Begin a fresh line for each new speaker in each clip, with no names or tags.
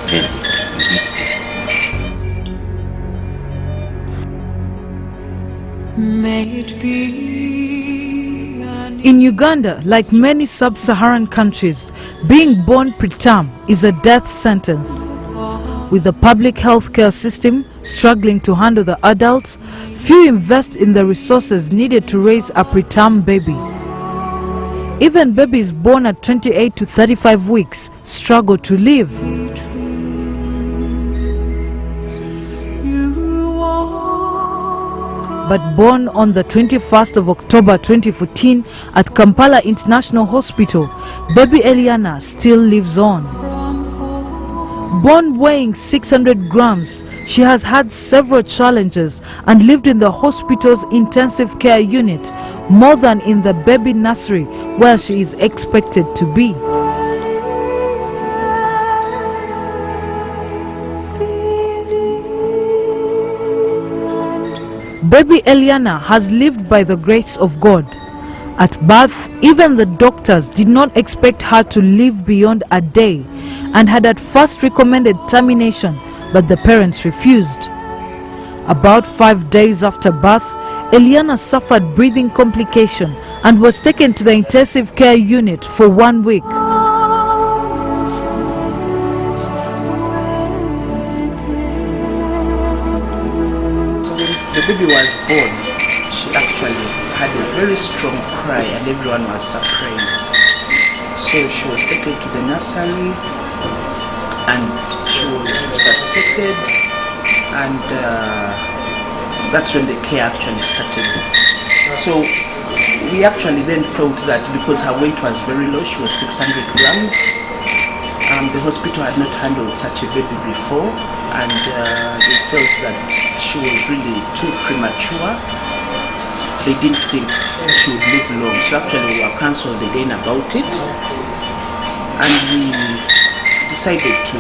In Uganda, like many sub-Saharan countries, being born preterm is a death sentence. With the public healthcare system struggling to handle the adults, few invest in the resources needed to raise a preterm baby. Even babies born at 28 to 35 weeks struggle to live. But born on the 21st of October 2014 at Kampala International Hospital, baby Eliana still lives on. Born weighing 600 grams, she has had several challenges and lived in the hospital's intensive care unit more than in the baby nursery where she is expected to be. Baby Eliana has lived by the grace of God. At birth, even the doctors did not expect her to live beyond a day and had at first recommended termination, but the parents refused. About 5 days after birth, Eliana suffered breathing complication and was taken to the intensive care unit for 1 week.
The baby was born, she actually had a very strong cry and everyone was surprised. So she was taken to the nursery and she was resuscitated, and that's when the care actually started. So we actually then thought that because her weight was very low, she was 600 grams, the hospital had not handled such a baby before, and they felt that she was really too premature. They didn't think she would live long, so actually we were cancelled again about it, and we decided to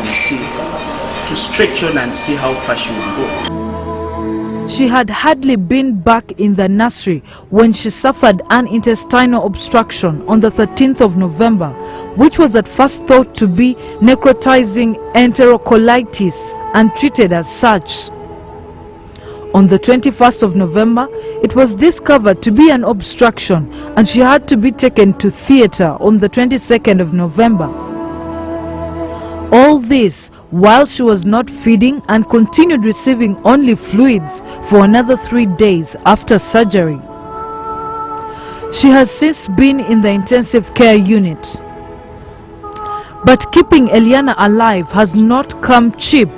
stretch on and see how far she would go.
She had hardly been back in the nursery when she suffered an intestinal obstruction on the 13th of November, which was at first thought to be necrotizing enterocolitis and treated as such. On the 21st of November, it was discovered to be an obstruction and she had to be taken to theatre on the 22nd of November. All this while she was not feeding and continued receiving only fluids for another 3 days after surgery. She has since been in the intensive care unit. But keeping Eliana alive has not come cheap.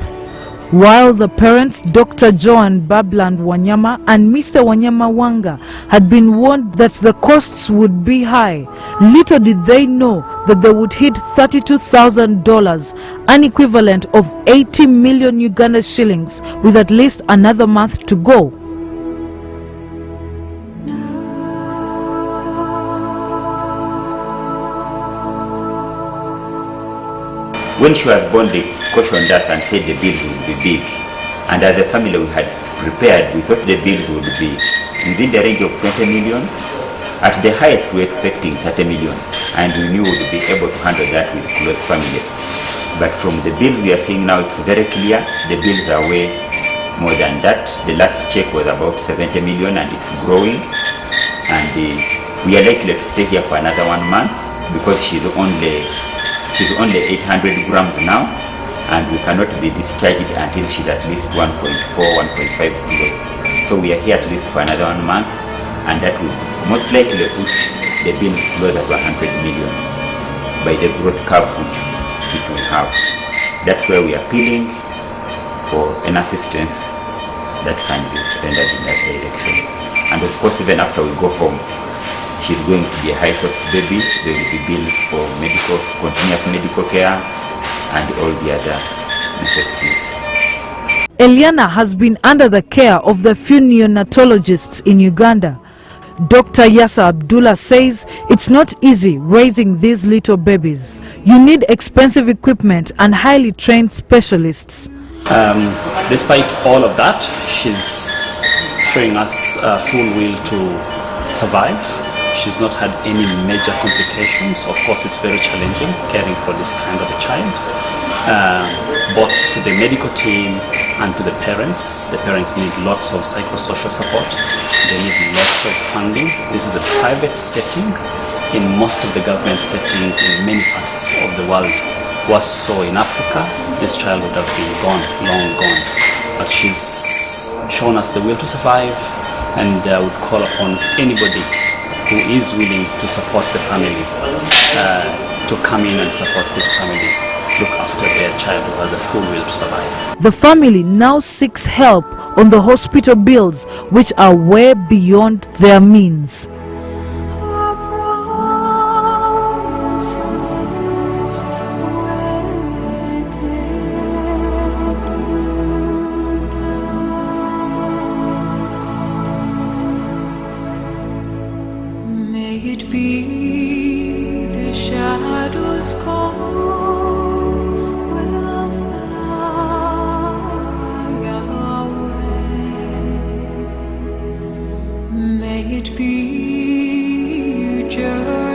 While the parents, Dr. Joan Babland Wanyama and Mr. Wanyama Wanga, had been warned that the costs would be high, little did they know that they would hit $32,000, an equivalent of 80 million Uganda shillings, with at least another month to go.
When she was born, they cautioned us and said the bills would be big. And as a family we had prepared, we thought the bills would be within the range of 20 million. At the highest we were expecting 30 million. And we knew we would be able to handle that with close family. But from the bills we are seeing now, it's very clear the bills are way more than that. The last check was about 70 million and it's growing. And we are likely to stay here for another 1 month because she's only 800 grams now, and we cannot be discharged until she's at least 1.4, 1.5 kilos. So we are here at least for another 1 month, and that will most likely push the bill closer to 100 million by the growth curve which it will have. That's where we are appealing for an assistance that can be rendered in that direction. And of course, even after we go home, she's going to be a high-cost baby. There will be bills for continuous medical care and all the other necessities.
Eliana has been under the care of the few neonatologists in Uganda. Dr. Yasa Abdullah says it's not easy raising these little babies. You need expensive equipment and highly trained specialists.
Despite all of that, she's showing us full will to survive. She's not had any major complications. Of course, it's very challenging caring for this kind of a child. both to the medical team and to the parents. The parents need lots of psychosocial support. They need lots of funding. This is a private setting. In most of the government settings in many parts of the world was so in Africa, this child would have been gone, long gone. But she's shown us the will to survive, and would call upon anybody who is willing to support the family to come in and support this family, look after their child who has a full will to survive.
The family now seeks help on the hospital bills, which are way beyond their means.
May it be the shadows call will fly away. May it be you just